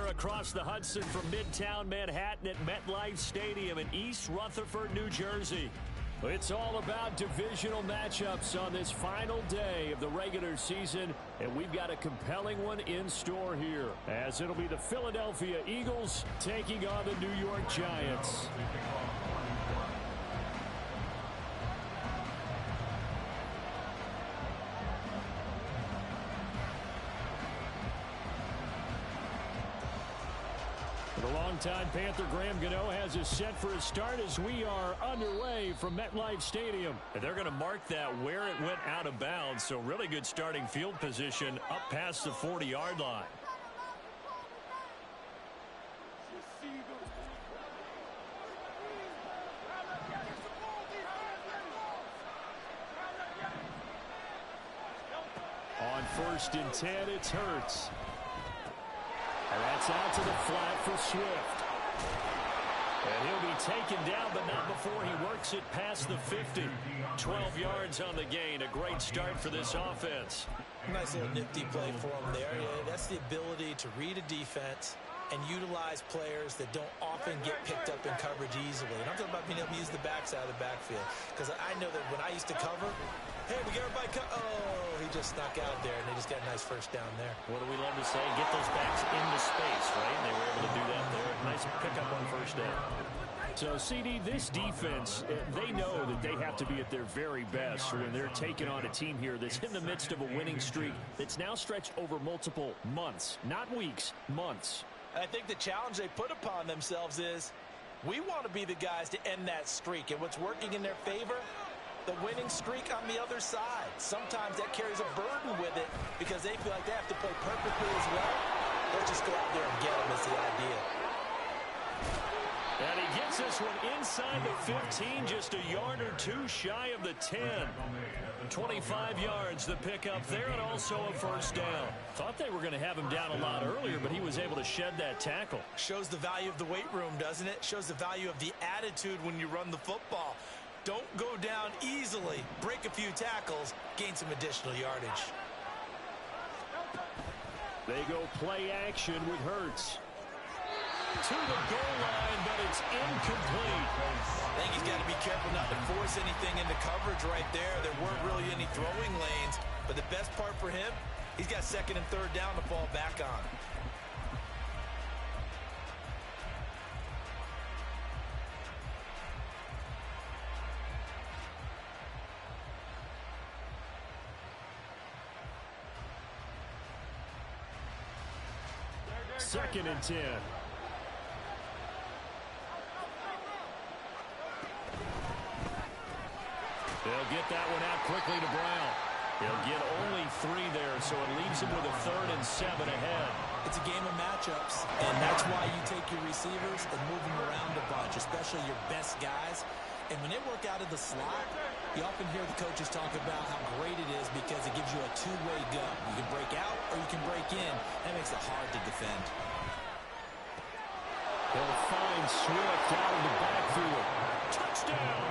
across the Hudson from Midtown Manhattan at MetLife Stadium in East Rutherford, New Jersey. It's all about divisional matchups on this final day of the regular season, and we've got a compelling one in store here, as it'll be the Philadelphia Eagles taking on the New York Giants. The longtime Panther Graham Gano has us set for a start as we are underway from MetLife Stadium. And they're going to mark that where it went out of bounds, so really good starting field position up past the 40-yard line. On 1st and 10, it's Hurts. And that's out to the flat for Swift. And he'll be taken down, but not before he works it past the 50. 12 yards on the gain. A great start for this offense. Nice little nifty play for him there. Yeah, that's the ability to read a defense and utilize players that don't often get picked up in coverage easily. And I'm talking about being able to use the backside of the backfield. Because I know that when I used to cover, hey, we get everybody oh, he just snuck out there, and they just got a nice first down there. What do we love to say? Get those backs into space, right? And they were able to do that there. Nice pickup on first down. So, CD, this defense, they know that they have to be at their very best when they're taking on a team here that's in the midst of a winning streak that's now stretched over multiple months, not weeks, months. And I think the challenge they put upon themselves is we want to be the guys to end that streak. And what's working in their favor? The winning streak on the other side. Sometimes that carries a burden with it because they feel like they have to play perfectly as well. Let's just go out there and get them is the idea. And he gets this one inside the 15, just a yard or two shy of the 10. 25 yards, the pickup there, and also a first down. Thought they were going to have him down a lot earlier, but he was able to shed that tackle. Shows the value of the weight room, doesn't it? Shows the value of the attitude when you run the football. Don't go down easily. Break a few tackles, gain some additional yardage. They go play action with Hurts. To the goal line, but it's incomplete. I think he's got to be careful not to force anything into coverage right there. There weren't really any throwing lanes, but the best part for him, he's got 2nd and 3rd down to fall back on. Second and 10. They'll get that one out quickly to Brown. He'll get only 3 there, so it leaves him with a 3rd and 7 ahead. It's a game of matchups, and that's why you take your receivers and move them around a bunch, especially your best guys. And when they work out of the slot, you often hear the coaches talk about how great it is because it gives you a two-way go. You can break out or you can break in. That makes it hard to defend. They'll find Swift out of the backfield. Touchdown!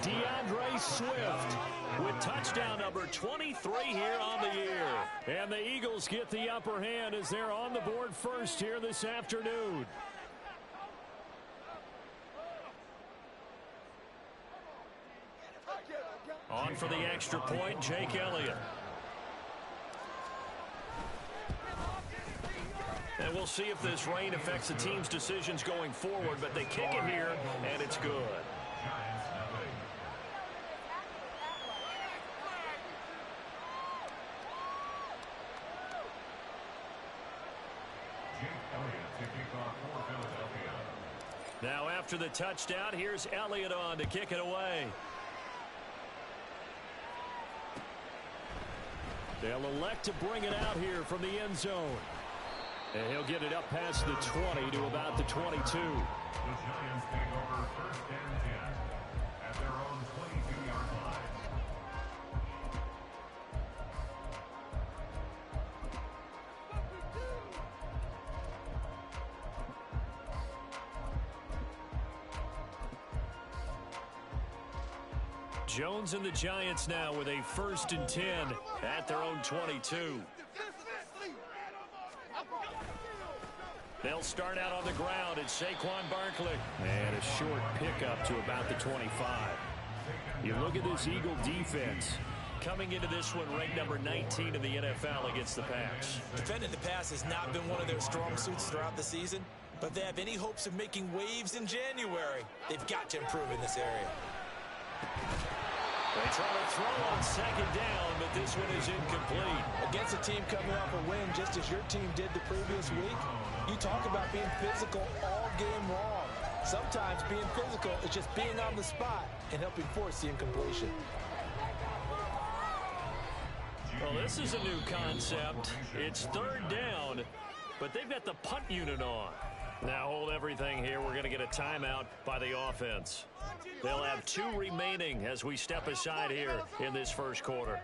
DeAndre Swift with touchdown number 23 here on the year. And the Eagles get the upper hand as they're on the board first here this afternoon. On for the extra point, Jake Elliott. And we'll see if this rain affects the team's decisions going forward, but they kick it here, and it's good. Now after the touchdown, here's Elliott on to kick it away. They'll elect to bring it out here from the end zone. And he'll get it up past the 20 to about the 22. The Giants take over 1st and 10 at their own 22-yard line. Jones and the Giants now with a 1st and 10 at their own 22. They'll start out on the ground. It's Saquon Barkley. And a short pickup to about the 25. You look at this Eagle defense. Coming into this one, ranked number 19 in the NFL against the pass. Defending the pass has not been one of their strong suits throughout the season, but if they have any hopes of making waves in January, they've got to improve in this area. They try to throw on second down, but this one is incomplete. Against a team coming off a win just as your team did the previous week, you talk about being physical all game long. Sometimes being physical is just being on the spot and helping force the incompletion. Well, this is a new concept. It's third down, but they've got the punt unit on. Now hold everything here. We're going to get a timeout by the offense. They'll have 2 remaining as we step aside here in this first quarter.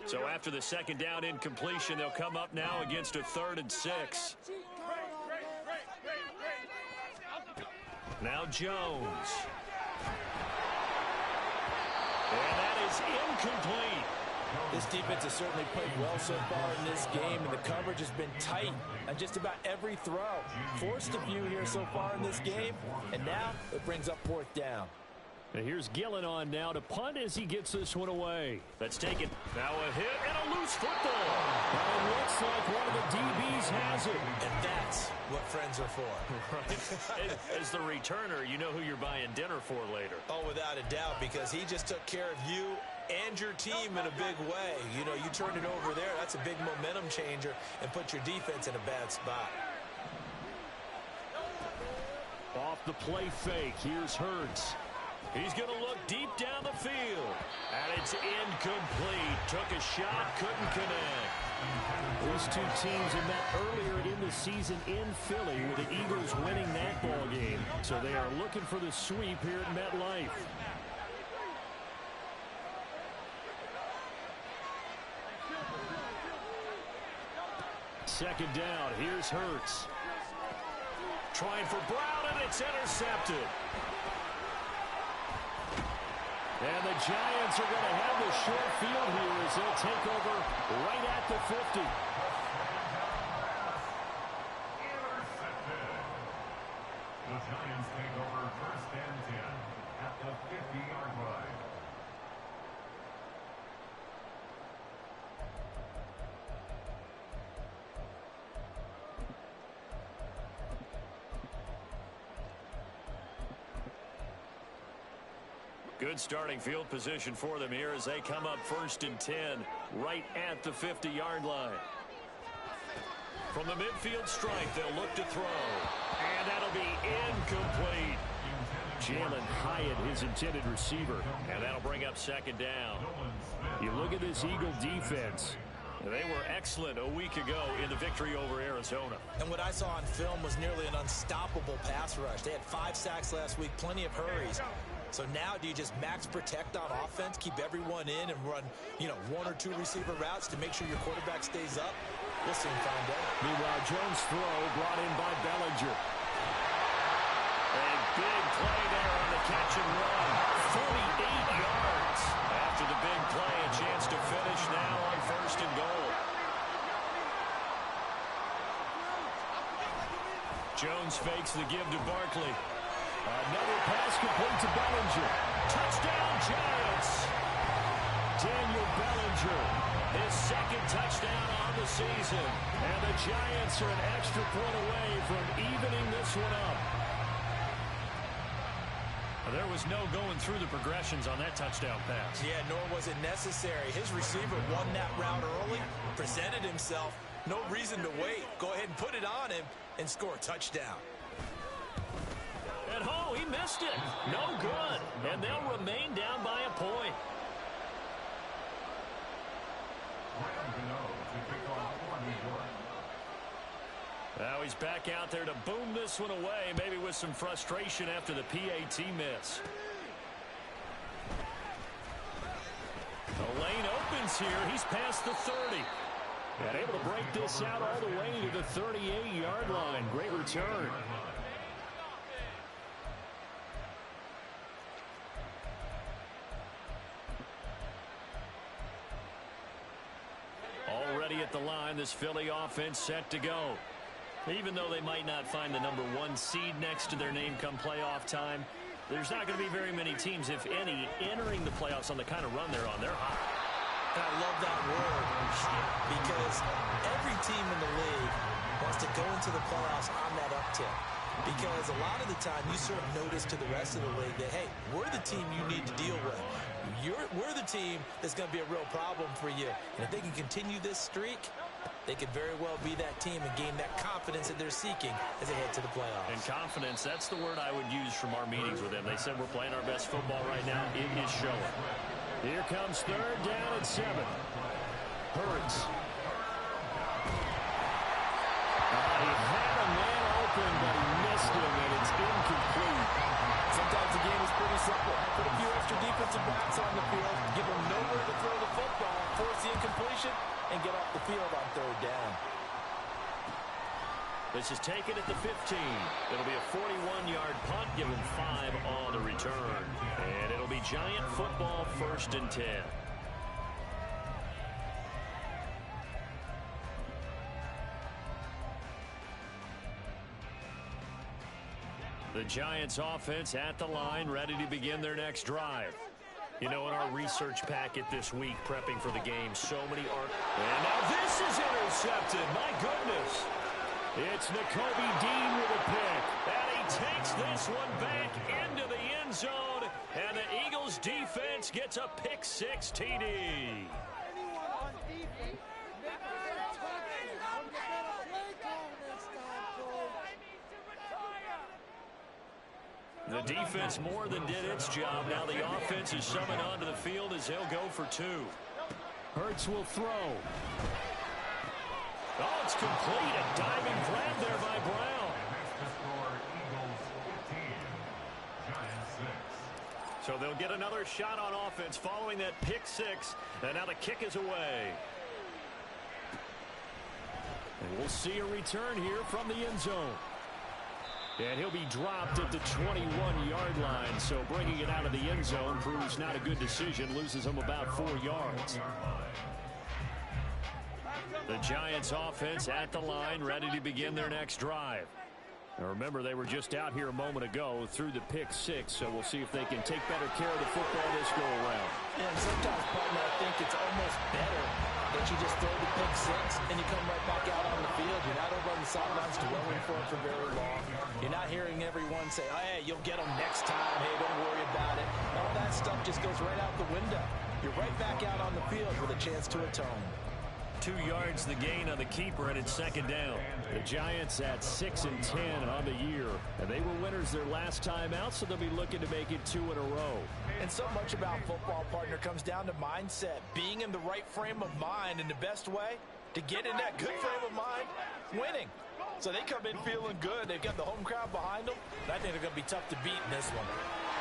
So after the second down incompletion, they'll come up now against a 3rd and 6. Now Jones. And that is incomplete. This defense has certainly played well so far in this game, and the coverage has been tight on just about every throw. Forced a few here so far in this game, and now it brings up 4th down. And here's Gillen on now to punt as he gets this one away. That's taken. Now a hit and a loose football. And it looks like one of the DBs has it. And that's what friends are for. Right. As the returner, you know who you're buying dinner for later. Oh, without a doubt, because he just took care of you and your team in a big way. You know, you turn it over there, that's a big momentum changer, and put your defense in a bad spot. Off the play fake, here's Hurts. He's going to look deep down the field. And it's incomplete. Took a shot, couldn't connect. These two teams have met earlier in the season in Philly with the Eagles winning that ball game. So they are looking for the sweep here at MetLife. Second down, here's Hurts. Trying for Brown, and it's intercepted. And the Giants are going to have the short field here as they'll take over right at the 50. The Giants take over 1st and 10 at the 50-yard line. Good starting field position for them here as they come up 1st and 10 right at the 50-yard line. From the midfield stripe, they'll look to throw. And that'll be incomplete. Jalen Hyatt, his intended receiver. And that'll bring up 2nd down. You look at this Eagle defense. They were excellent a week ago in the victory over Arizona. And what I saw on film was nearly an unstoppable pass rush. They had 5 sacks last week, plenty of hurries. So now do you just max protect on offense, keep everyone in and run, 1 or 2 receiver routes to make sure your quarterback stays up? We'll soon find out. Meanwhile, Jones' throw brought in by Bellinger. A big play there on the catch and run. 48 yards. After the big play, a chance to finish now on 1st and goal. Jones fakes the give to Barkley. Another pass complete to Bellinger. Touchdown, Giants! Daniel Bellinger, his 2nd touchdown on the season. And the Giants are an extra point away from evening this one up. There was no going through the progressions on that touchdown pass. Yeah, nor was it necessary. His receiver won that route early, presented himself. No reason to wait. Go ahead and put it on him and score a touchdown. And he missed it. No good. And they'll remain down by a point. Now he's back out there to boom this one away, maybe with some frustration after the PAT miss. The lane opens here. He's past the 30. And able to break this out all the way to the 38-yard line. Great return. at the line. This Philly offense set to go. Even though they might not find the #1 seed next to their name come playoff time, there's not going to be very many teams, if any, entering the playoffs on the kind of run they're on. They're hot. And I love that word, because every team in the league wants to go into the playoffs on that uptick. Because a lot of the time you sort of notice to the rest of the league that, hey, we're the team you need to deal with. We're the team that's going to be a real problem for you. And if they can continue this streak, they could very well be that team and gain that confidence that they're seeking as they head to the playoffs. And confidence, that's the word I would use from our meetings with them. They said we're playing our best football right now. It is showing. Here comes 3rd down and 7. Hurts. He had a man open, but he missed him, and it's incomplete. Sometimes the game is pretty simple. Put a few extra defensive backs on the field, give them nowhere to throw the football, force the incompletion, and get off the field on 3rd down. This is taken at the 15. It'll be a 41-yard punt, give him 5 on the return. And it'll be Giant football, 1st and 10. The Giants offense at the line, ready to begin their next drive. You know, in our research packet this week, prepping for the game, so many are... And now this is intercepted. My goodness. It's Nakobe Dean with a pick. And he takes this one back into the end zone. And the Eagles defense gets a pick-6 TD. The defense more than did its job. Now the offense is summoned onto the field as he'll go for 2. Hurts will throw. Oh, it's complete. A diving grab there by Brown. So they'll get another shot on offense following that pick-6. And now the kick is away. And we'll see a return here from the end zone. And he'll be dropped at the 21-yard line. So bringing it out of the end zone proves not a good decision. Loses him about 4 yards. The Giants offense at the line, ready to begin their next drive. Now remember, they were just out here a moment ago through the pick-6, so we'll see if they can take better care of the football this go-around. And sometimes, partner, I think it's almost better that you just throw the pick-6 and you come right back out on the field. You're not over on the sidelines dwelling for it for very long. You're not hearing everyone say, oh, hey, you'll get them next time. Hey, don't worry about it. All that stuff just goes right out the window. You're right back out on the field with a chance to atone. 2 yards the gain on the keeper, and it's 2nd down. The Giants at 6-10 on the year. And they were winners their last time out, so they'll be looking to make it 2 in a row. And so much about football, partner, comes down to mindset. Being in the right frame of mind, and the best way to get in that good frame of mind, winning. So they come in feeling good. They've got the home crowd behind them. And I think they're going to be tough to beat in this one.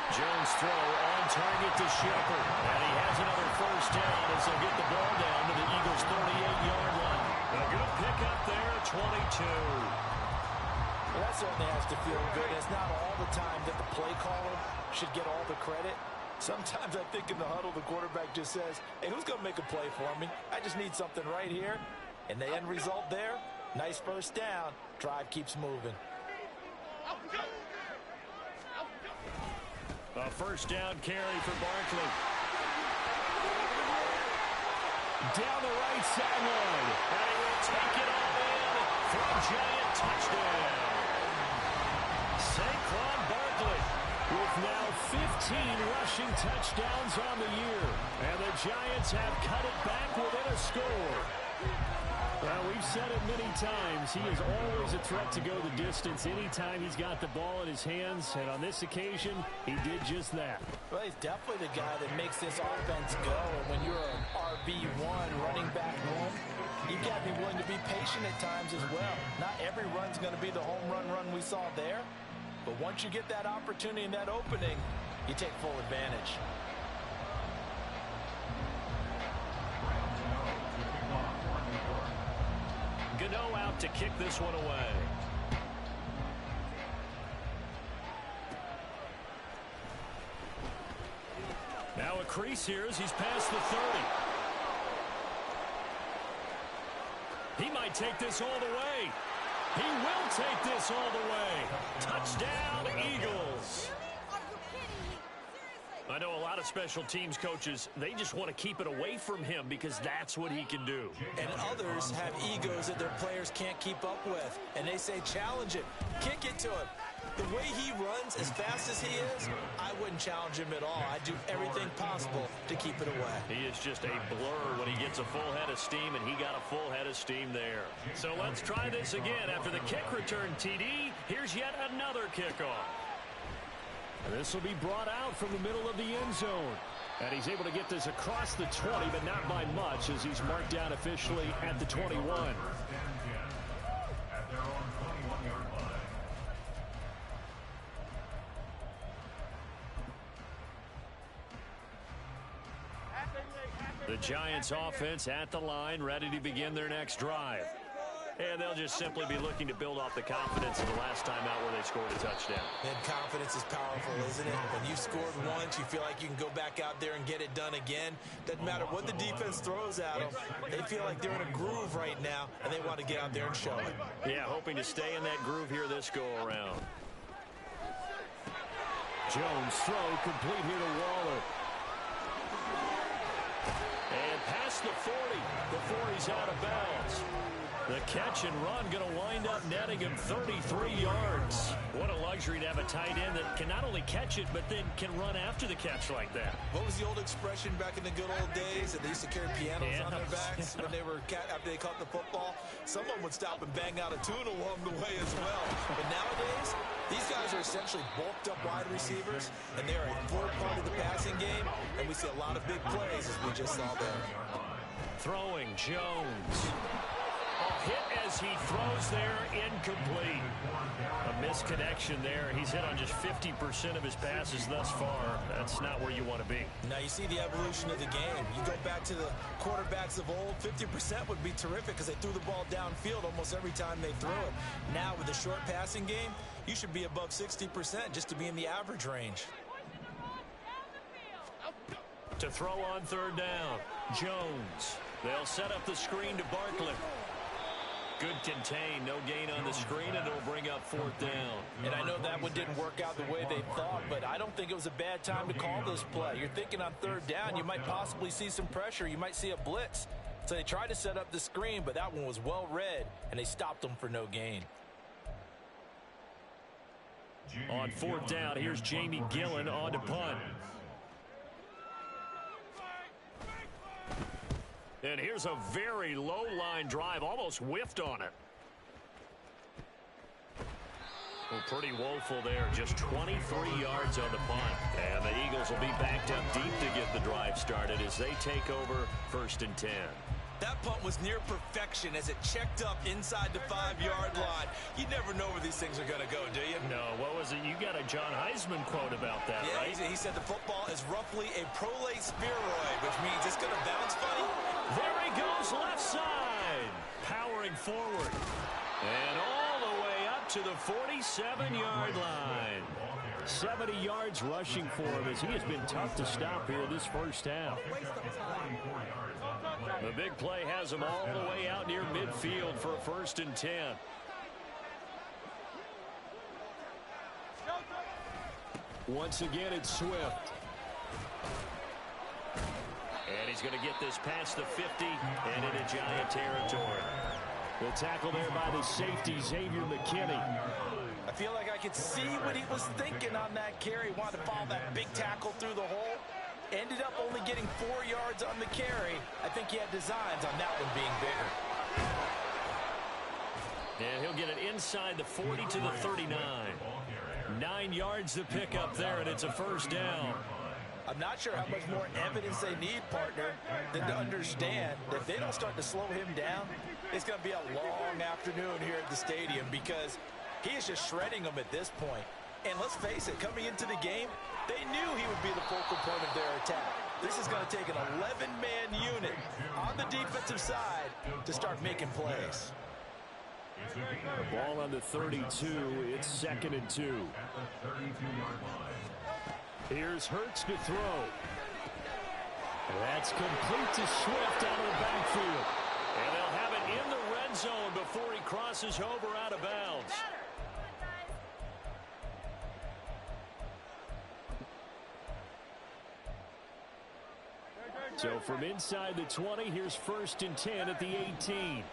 Jones throw on target to Shepard. And he has another 1st down as they'll get the ball down to the Eagles' 38-yard line. A good pickup there, 22. Well, that certainly has to feel good. It's not all the time that the play caller should get all the credit. Sometimes I think in the huddle, the quarterback just says, hey, who's going to make a play for me? I just need something right here. And the end result there, nice 1st down. Drive keeps moving. A 1st down carry for Barkley. Down the right sideline. And he will take it all in for a Giant touchdown. Saquon Barkley with now 15 rushing touchdowns on the year. And the Giants have cut it back within a score. Well, we've said it many times. He is always a threat to go the distance anytime he's got the ball in his hands. And on this occasion, he did just that. Well, he's definitely the guy that makes this offense go. And when you're an RB1 running back one, you've got to be willing to be patient at times as well. Not every run's going to be the home run we saw there. But once you get that opportunity and that opening, you take full advantage. Gano out to kick this one away. Now a crease here as he's past the 30. might take this all the way. He will take this all the way. Touchdown, Eagles. I know a lot of special teams coaches, they just want to keep it away from him because that's what he can do. And others have egos that their players can't keep up with. And they say, challenge it. Kick it to him. The way he runs, as fast as he is, I wouldn't challenge him at all. I'd do everything possible to keep it away. He is just a blur when he gets a full head of steam, and he got a full head of steam there. So let's try this again. After the kick return TD, here's yet another kickoff. And this will be brought out from the middle of the end zone. And he's able to get this across the 20, but not by much, as he's marked down officially at the 21. At their own 21-yard line. The Giants offense at the line, ready to begin their next drive. And they'll just simply be looking to build off the confidence of the last time out where they scored a touchdown. And confidence is powerful, isn't it? When you scored once, you feel like you can go back out there and get it done again. Doesn't matter what the defense throws at them. They feel like they're in a groove right now, and they want to get out there and show it. Yeah, hoping to stay in that groove here this go-around. Jones throw complete here to Waller. And past the 40 before he's out of bounds. The catch and run going to wind up netting him 33 yards. What a luxury to have a tight end that can not only catch it, but then can run after the catch like that. What was the old expression back in the good old days that they used to carry pianos on their backs when they were after they caught the football? Someone would stop and bang out a tune along the way as well. But nowadays, these guys are essentially bulked up wide receivers, and they're a full part of the passing game, and we see a lot of big plays as we just saw there. Throwing Jones. Hit as he throws there, incomplete. A misconnection there. He's hit on just 50% of his passes thus far. That's not where you want to be. Now you see the evolution of the game. You go back to the quarterbacks of old, 50% would be terrific because they threw the ball downfield almost every time they threw it. Now with the short passing game, you should be above 60% just to be in the average range. To throw on third down, Jones. They'll set up the screen to Barkley. Good contain, no gain on the screen, and it'll bring up fourth down. And I know that one didn't work out the way they thought, but I don't think it was a bad time to call this play. You're thinking on third down, you might possibly see some pressure. You might see a blitz. So they tried to set up the screen, but that one was well read, and they stopped them for no gain. On fourth down, here's Jamie Gillen on to punt. And here's a very low-line drive, almost whiffed on it. Well, pretty woeful there, just 23 yards on the punt. And the Eagles will be backed up deep to get the drive started as they take over 1st and 10. That punt was near perfection as it checked up inside the 5-yard line. You never know where these things are going to go, do you? No, what was it? You got a John Heisman quote about that, yeah, right? He said the football is roughly a prolate spheroid, which means it's going to bounce funny. There he goes, left side. Powering forward. And all the way up to the 47-yard line. 70 yards rushing for him as he has been tough to stop here this first half. The big play has him all the way out near midfield for a 1st and 10. Once again, it's Swift. And he's going to get this past the 50 and into Giant territory. The tackle there by the safety, Xavier McKinney. I feel like I could see what he was thinking on that carry. Wanted to follow that big tackle through the hole. Ended up only getting 4 yards on the carry. I think he had designs on that one being bigger. And he'll get it inside the 40 to the 39. 9 yards to pick up there, and it's a 1st down. I'm not sure how much more evidence they need, partner, than to understand that if they don't start to slow him down, it's going to be a long afternoon here at the stadium because he is just shredding them at this point. And let's face it, coming into the game, they knew he would be the focal point of their attack. This is going to take an 11-man unit on the defensive side to start making plays. The ball on the 32. It's 2nd and 2. Here's Hurts to throw. That's complete to Swift out of the backfield. And they'll have it in the red zone before he crosses over out of bounds. So from inside the 20, here's 1st and 10 at the 18.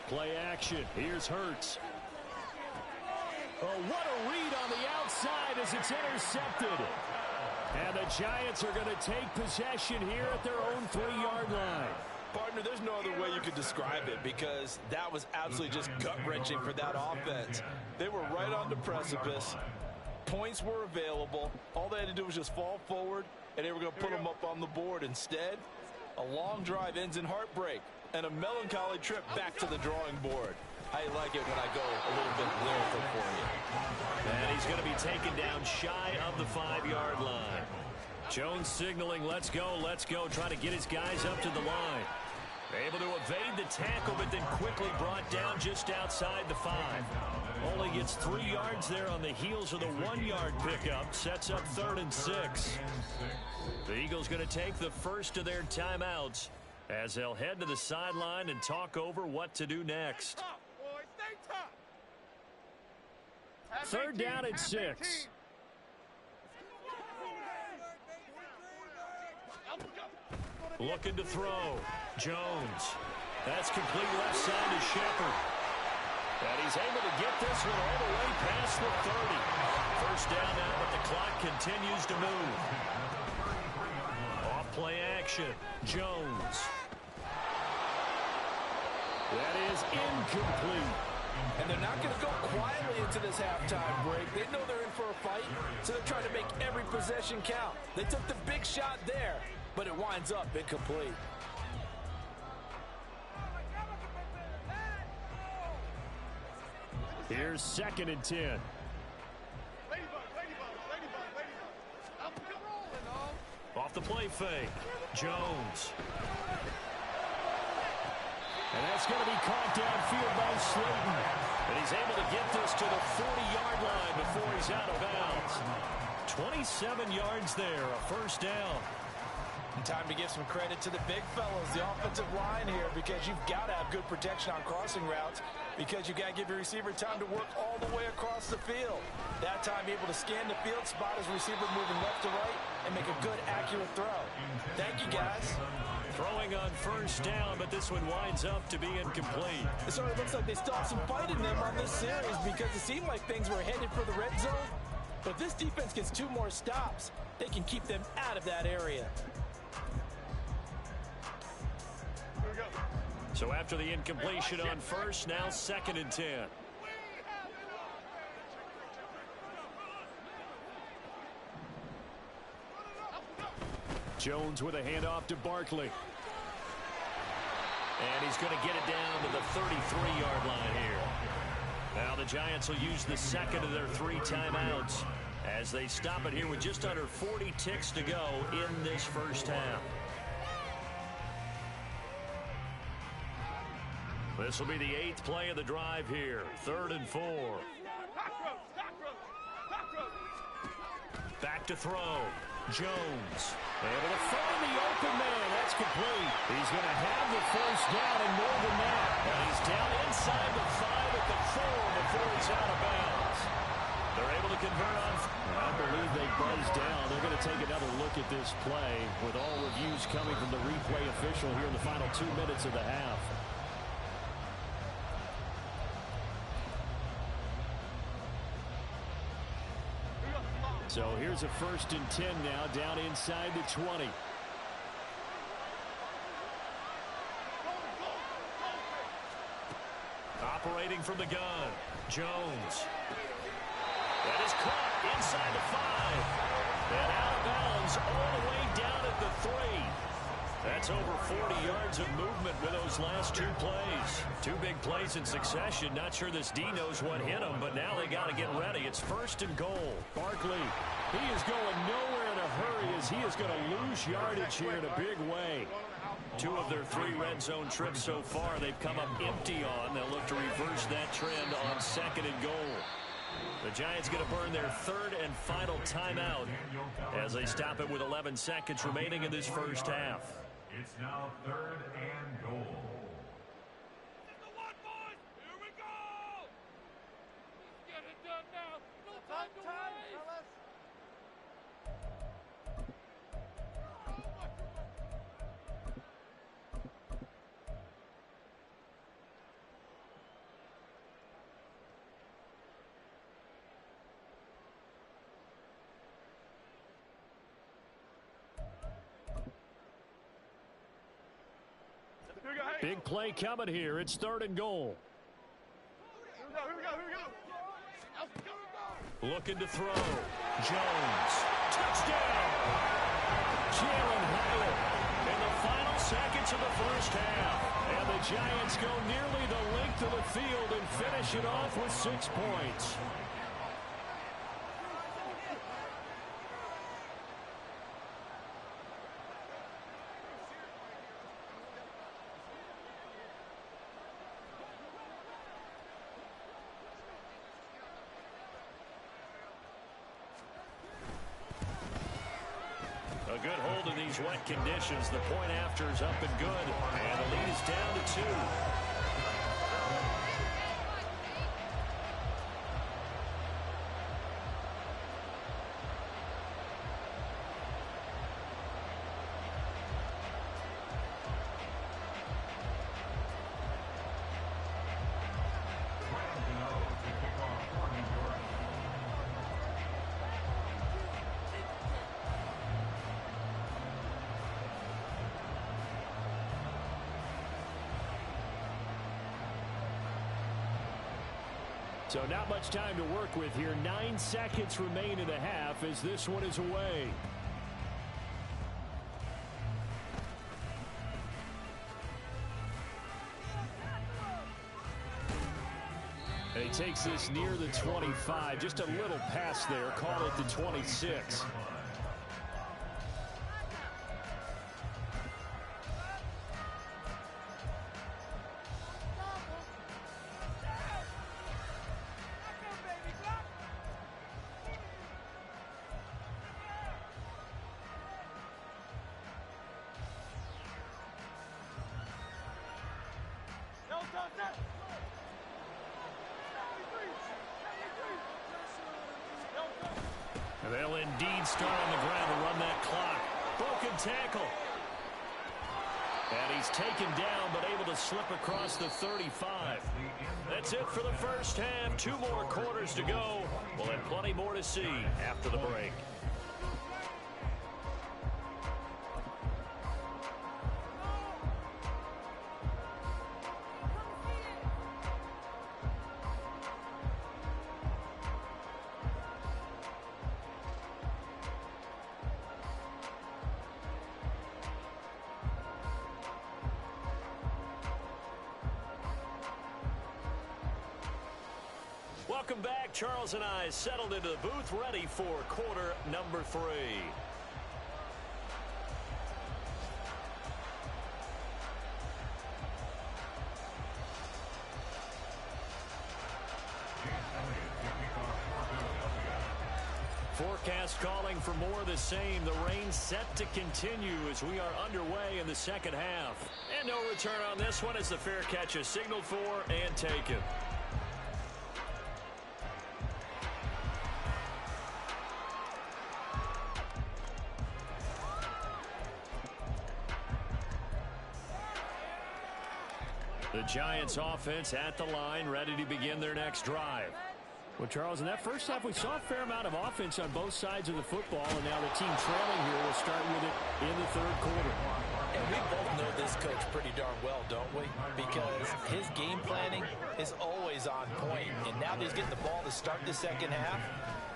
Play action. Here's Hurts. Oh, what a read on the outside as it's intercepted. And the Giants are going to take possession here at their own 3-yard line. Partner, there's no other way you could describe it because that was absolutely just gut-wrenching for that offense. They were right on the precipice. Points were available. All they had to do was just fall forward, and they were going to put them up on the board. Instead, a long drive ends in heartbreak and a melancholy trip back to the drawing board. I like it when I go a little bit lyrical for you. And he's going to be taken down shy of the 5-yard line. Jones signaling, let's go, trying to get his guys up to the line. Able to evade the tackle, but then quickly brought down just outside the 5. Only gets 3 yards there on the heels of the 1-yard pickup. Sets up 3rd and 6. The Eagles going to take the first of their timeouts as they'll head to the sideline and talk over what to do next. 3rd down and 6. Looking to throw. Jones. That's complete left side to Shepard. And he's able to get this one all the way past the 30. 1st down now, but the clock continues to move. Off play action. Jones. That is incomplete. And they're not going to go quietly into this halftime break. They know they're in for a fight, so they're trying to make every possession count. They took the big shot there, but it winds up incomplete. Here's 2nd and 10. Off the play fake. Jones. And that's going to be caught downfield by Slayton. And he's able to get this to the 40-yard line before he's out of bounds. 27 yards there, a 1st down. And time to give some credit to the big fellows, the offensive line here, because you've got to have good protection on crossing routes, because you've got to give your receiver time to work all the way across the field. That time, able to scan the field, spot his receiver moving left to right, and make a good, accurate throw. Thank you, guys. Throwing on 1st down, but this one winds up to be incomplete. It sort of looks like they still have some fight in them on this series because it seemed like things were headed for the red zone. But if this defense gets 2 more stops, they can keep them out of that area. So after the incompletion on 1st, now 2nd and 10. Jones with a handoff to Barkley. And he's going to get it down to the 33-yard line here. Now the Giants will use the 2nd of their 3 timeouts as they stop it here with just under 40 ticks to go in this 1st half. This will be the 8th play of the drive here. 3rd and 4. Back to throw. Jones able to find the open man. That's complete. He's going to have the 1st down and more than that. And he's down inside the 5 at the 4 before he's out of bounds. They're able to convert on. I believe they buzzed down. They're going to take another look at this play with all reviews coming from the replay official here in the final 2 minutes of the half. So here's a 1st and 10 now, down inside the 20. Operating from the gun, Jones. That is caught inside the 5. And out of bounds all the way down at the 3. That's over 40 yards of movement with those last 2 plays. 2 big plays in succession. Not sure this D knows what hit him, but now they got to get ready. It's 1st and goal. Barkley, he is going nowhere in a hurry as he is going to lose yardage here in a big way. 2 of their 3 red zone trips so far they've come up empty on. They'll look to reverse that trend on 2nd and goal. The Giants going to burn their 3rd and final timeout as they stop it with 11 seconds remaining in this 1st half. It's now 3rd and goal. Big play coming here. It's 3rd and goal. Looking to throw. Jones. Touchdown. Jalen Hyatt in the final seconds of the first half. And the Giants go nearly the length of the field and finish it off with 6 points. A good hold in these wet conditions. The point after is up and good. And the lead is down to 2. So not much time to work with here. 9 seconds remain in the half as this one is away. And he takes this near the 25. Just a little pass there. Call it the 26. They'll indeed start on the ground to run that clock. Broken tackle. And he's taken down, but able to slip across the 35. That's it for the first half. 2 more quarters to go. We'll have plenty more to see after the break. Welcome back. Charles and I settled into the booth, ready for quarter number 3. Forecast calling for more of the same. The rain set to continue as we are underway in the second half. And no return on this one as the fair catch is signaled for and taken. The Giants offense at the line, ready to begin their next drive. Well, Charles, in that first half, we saw a fair amount of offense on both sides of the football, and now the team trailing here will start with it in the 3rd quarter. And we both know this coach pretty darn well, don't we? Because his game planning is always on point. And now that he's getting the ball to start the second half,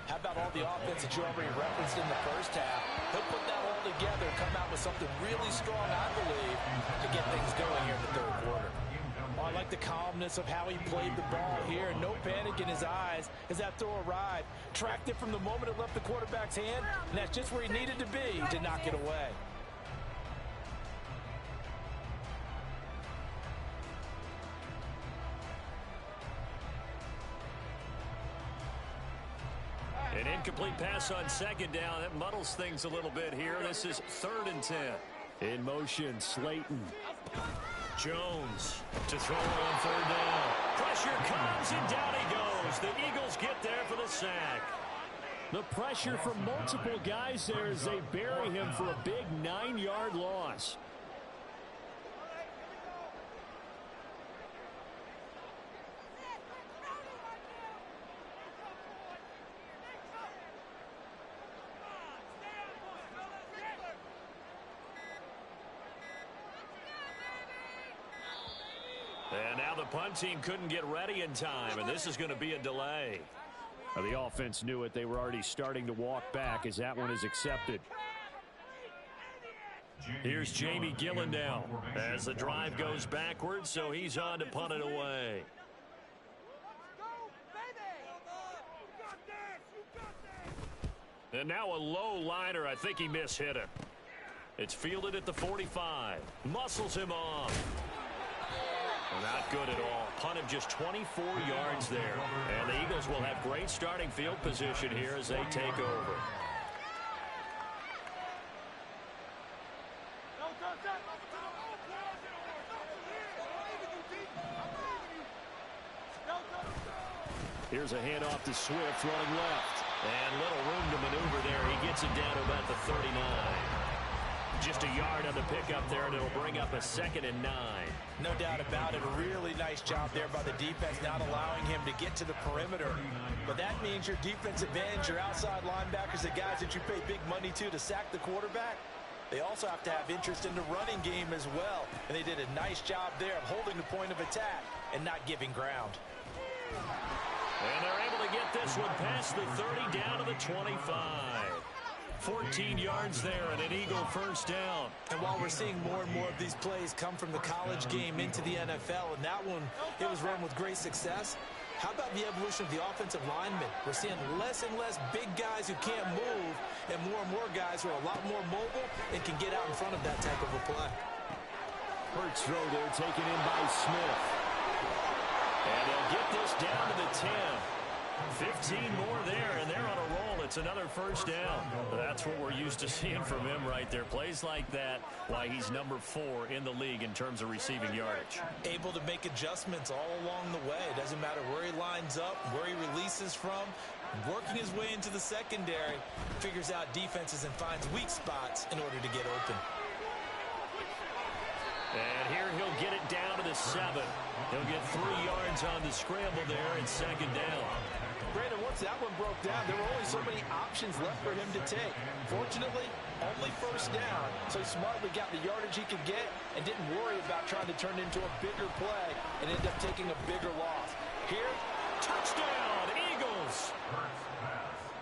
how about all the offense that you already referenced in the first half? He'll put that all together, come out with something really strong, I believe, to get things going here in the 3rd quarter. I like the calmness of how he played the ball here. No panic in his eyes as that throw arrived. Tracked it from the moment it left the quarterback's hand, and that's just where he needed to be to knock it away. An incomplete pass on 2nd down. That muddles things a little bit here. This is 3rd and 10. In motion, Slayton. Jones to throw on 3rd down. Pressure comes, and down he goes. The Eagles get there for the sack. The pressure from multiple guys there as they bury him for a big 9-yard loss. punt team couldn't get ready in time, and this is going to be a delay. The offense knew it. They were already starting to walk back as that one is accepted. Here's Jamie Gillen now as the drive goes backwards, so he's on to punt it away. And now a low liner. I think he mishit it. It's fielded at the 45. Muscles him off. Not good at all. Punt of just 24 yards there. And the Eagles will have great starting field position here as they take over. Here's a handoff to Swift running left. And little room to maneuver there. He gets it down to about the 39. Just a yard on the pickup there, and it'll bring up a 2nd and 9. No doubt about it. A really nice job there by the defense, not allowing him to get to the perimeter. But that means your defensive ends, your outside linebackers, the guys that you pay big money to sack the quarterback, they also have to have interest in the running game as well. And they did a nice job there of holding the point of attack and not giving ground. And they're able to get this one past the 30 down to the 25. 14 yards there and an Eagle first down. And while we're seeing more and more of these plays come from the college game into the NFL, and that one, it was run with great success, how about the evolution of the offensive linemen? We're seeing less and less big guys who can't move and more guys who are a lot more mobile and can get out in front of that type of a play. Hurts throw there taken in by Smith. And they'll get this down to the 10. 15 more there, and they're on a roll. It's another first down. That's what we're used to seeing from him right there. Plays like that, why he's number 4 in the league in terms of receiving yardage. Able to make adjustments all along the way. It doesn't matter where he lines up, where he releases from. Working his way into the secondary, figures out defenses and finds weak spots in order to get open. And here he'll get it down to the 7. He'll get 3 yards on the scramble there and 2nd down. Brandon, once that one broke down, there were only so many options left for him to take. Fortunately, only first down, so he smartly got the yardage he could get and didn't worry about trying to turn it into a bigger play and end up taking a bigger loss. Here, touchdown, Eagles!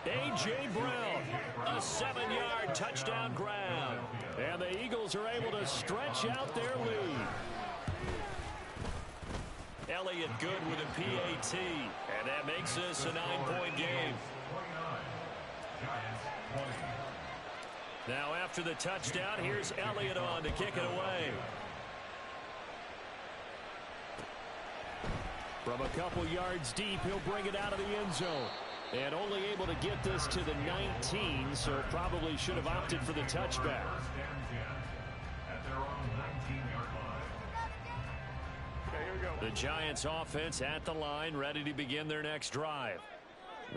A.J. Brown, a 7-yard touchdown grab. And the Eagles are able to stretch out their lead. Elliott good with a PAT, and that makes this a 9-point game. Now after the touchdown, here's Elliott on to kick it away. From a couple yards deep, he'll bring it out of the end zone. And only able to get this to the 19, so probably should have opted for the touchback. The Giants offense at the line, ready to begin their next drive.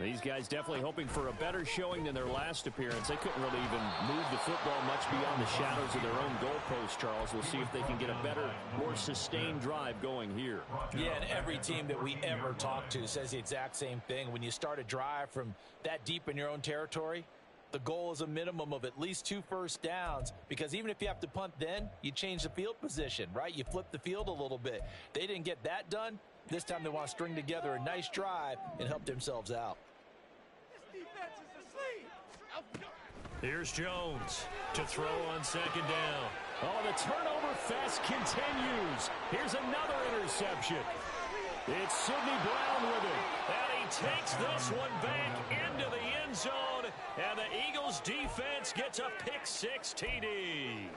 These guys definitely hoping for a better showing than their last appearance. They couldn't really even move the football much beyond the shadows of their own goalpost, Charles. We'll see if they can get a better, more sustained drive going here. Yeah, and every team that we ever talk to says the exact same thing. When you start a drive from that deep in your own territory, the goal is a minimum of at least 2 first downs, because even if you have to punt then, you change the field position, right? You flip the field a little bit. They didn't get that done. This time they want to string together a nice drive and help themselves out. This defense is asleep. Here's Jones to throw on 2nd down. Oh, the turnover fest continues. Here's another interception. It's Sidney Brown with it. And he takes this one back into the end zone. And the Eagles defense gets a pick-6 TD.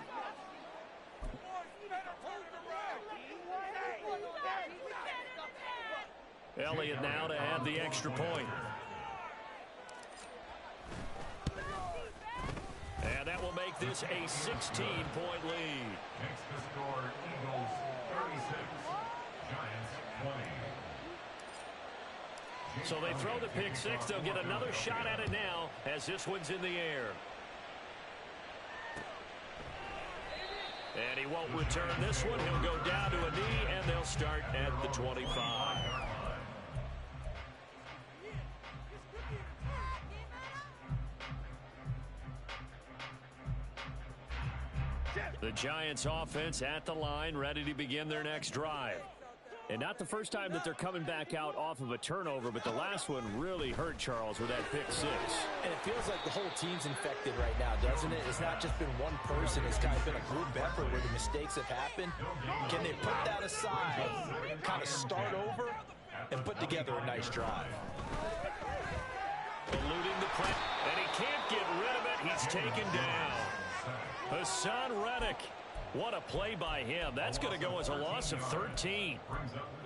Elliott now to add the extra point. And that will make this a 16-point lead. Makes the score Eagles 36, Giants 20. So they throw the pick-6. They'll get another shot at it now as this one's in the air. And he won't return this one. He'll go down to a knee, and they'll start at the 25. The Giants offense at the line, ready to begin their next drive. And not the first time that they're coming back out off of a turnover, but the last one really hurt Charles with that pick six. And it feels like the whole team's infected right now, doesn't it? It's not just been one person. It's kind of been a group effort where the mistakes have happened. Can they put that aside, kind of start over, and put together a nice drive? Eluding the press, and he can't get rid of it. He's taken down. Hassan Reddick. What a play by him. That's going to go as a loss of 13.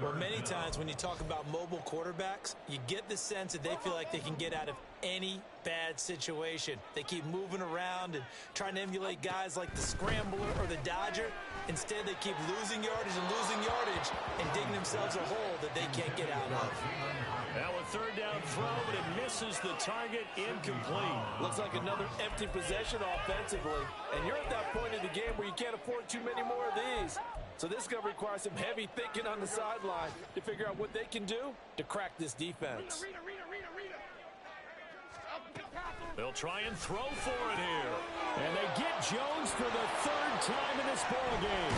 Well, many times when you talk about mobile quarterbacks, you get the sense that they feel like they can get out of any bad situation. They keep moving around and trying to emulate guys like the Scrambler or the Dodger. Instead, they keep losing yardage and digging themselves a hole that they can't get out of. Now a third down throw, but it misses the target, incomplete. Looks like another empty possession offensively. And you're at that point in the game where you can't afford too many more of these. So this is going to require some heavy thinking on the sideline to figure out what they can do to crack this defense. They'll try and throw for it here. And they get Jones for the third time in this ball game.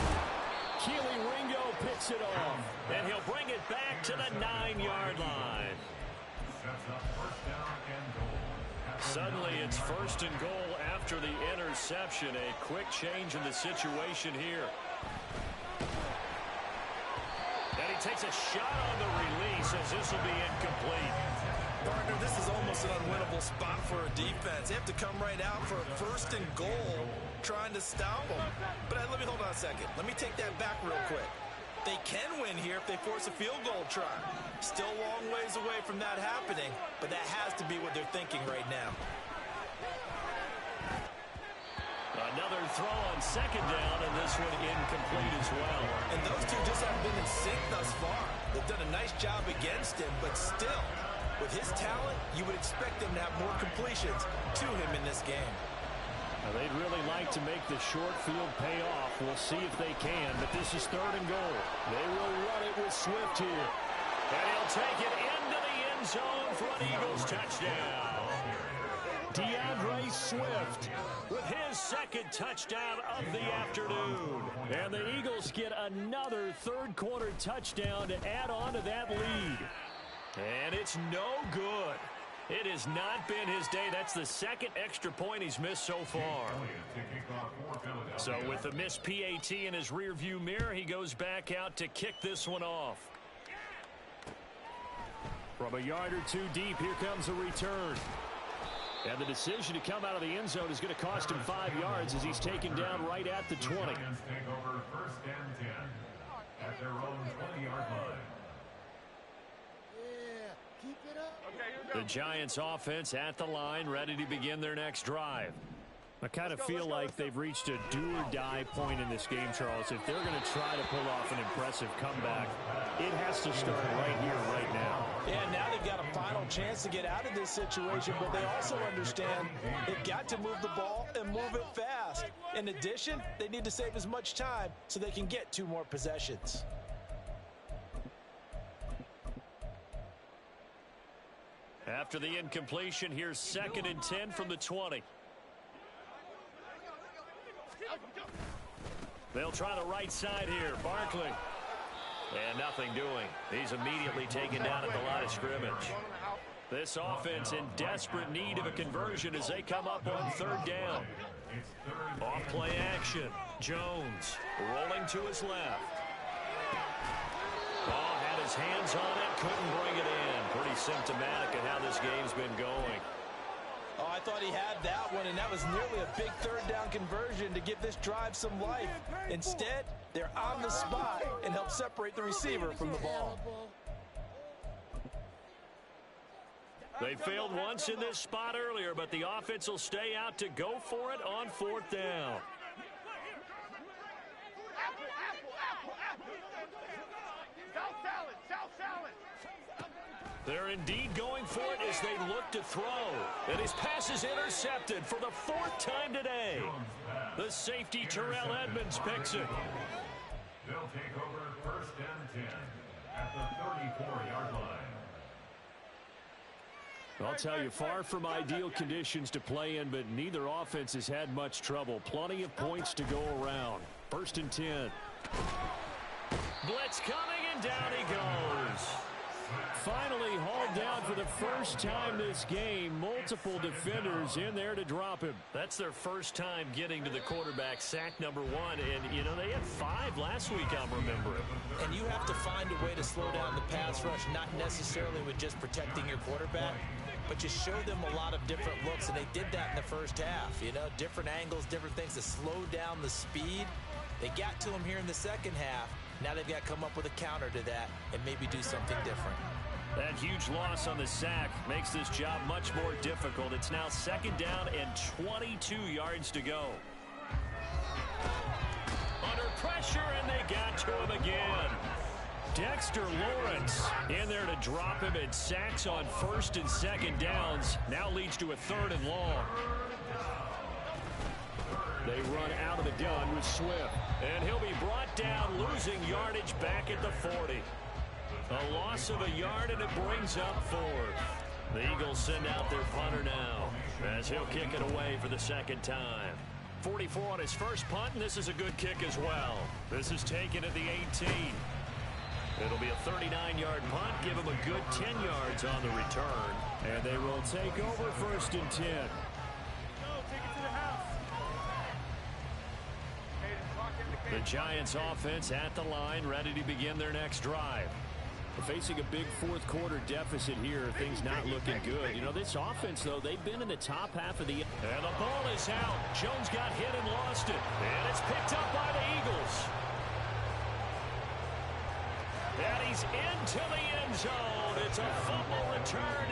Keely Ringo picks it off, and he'll bring it back to the 9-yard line. Suddenly it's first and goal after the interception. A quick change in the situation here. And he takes a shot on the release as this will be incomplete. Partner, this is almost an unwinnable spot for a defense. They have to come right out for a first and goal trying to stop them. But let me hold on a second. Let me take that back real quick. They can win here if they force a field goal try. Still a long ways away from that happening, but that has to be what they're thinking right now. Another throw on second down, and this one incomplete as well. And those two just haven't been in sync thus far. They've done a nice job against him, but still, with his talent, you would expect him to have more completions to him in this game. Now, they'd really like to make the short field pay off. We'll see if they can, but this is third and goal. They will run it with Swift here. And he'll take it into the end zone for an Eagles touchdown. DeAndre Swift with his second touchdown of the afternoon. And the Eagles get another third-quarter touchdown to add on to that lead. And it's no good. It has not been his day. That's the second extra point he's missed so far. So with the missed PAT in his rearview mirror, he goes back out to kick this one off. From a yard or two deep, here comes a return. And the decision to come out of the end zone is going to cost him 5 yards as he's taken down right at the 20. Take over first and 10 at their own 20-yard line. The Giants offense at the line, ready to begin their next drive. I kind of feel like they've reached a do-or-die point in this game, Charles. If they're going to try to pull off an impressive comeback, it has to start right here, right now. Yeah, now they've got a final chance to get out of this situation, but they also understand they've got to move the ball and move it fast. In addition, they need to save as much time so they can get 2 more possessions. After the incompletion, here's second and 10 from the 20. They'll try the right side here. Barkley. And nothing doing. He's immediately taken down at the line of scrimmage. This offense in desperate need of a conversion as they come up on third down. Off play action. Jones rolling to his left. Oh, had his hands on it, couldn't bring it in. Pretty symptomatic of how this game's been going. Oh, I thought he had that one, and that was nearly a big third down conversion to give this drive some life. Instead, they're on the spot and help separate the receiver from the ball. They failed once in this spot earlier, but the offense will stay out to go for it on fourth down. They're indeed going for it as they look to throw. And his pass is intercepted for the 4th time today. The safety, Terrell Edmonds, picks it. They'll take over first and 10 at the 34-yard line. I'll tell you, far from ideal conditions to play in, but neither offense has had much trouble. Plenty of points to go around. First and 10. Blitz coming in. And down he goes. Finally hauled down for the first time this game. Multiple defenders in there to drop him. That's their first time getting to the quarterback, sack number 1. And, you know, they had 5 last week, I'm remembering. And you have to find a way to slow down the pass rush, not necessarily with just protecting your quarterback, but you show them a lot of different looks, and they did that in the first half. You know, different angles, different things to slow down the speed. They got to him here in the second half. Now they've got to come up with a counter to that and maybe do something different. That huge loss on the sack makes this job much more difficult. It's now 2nd down and 22 yards to go. Under pressure, and they got to him again. Dexter Lawrence in there to drop him, and sacks on 1st and 2nd downs. Now leads to a 3rd and long. They run out of the gun with Swift. And he'll be brought down, losing yardage back at the 40. A loss of a yard, and it brings up 4th. The Eagles send out their punter now, as he'll kick it away for the 2nd time. 44 on his first punt, and this is a good kick as well. This is taken at the 18. It'll be a 39-yard punt, give him a good 10 yards on the return. And they will take over 1st and 10. The Giants offense at the line, ready to begin their next drive. Facing a big 4th quarter deficit here, things not looking good. You know, this offense, though, they've been in the top half of the... And the ball is out. Jones got hit and lost it. And it's picked up by the Eagles. And he's into the end zone. It's a fumble return.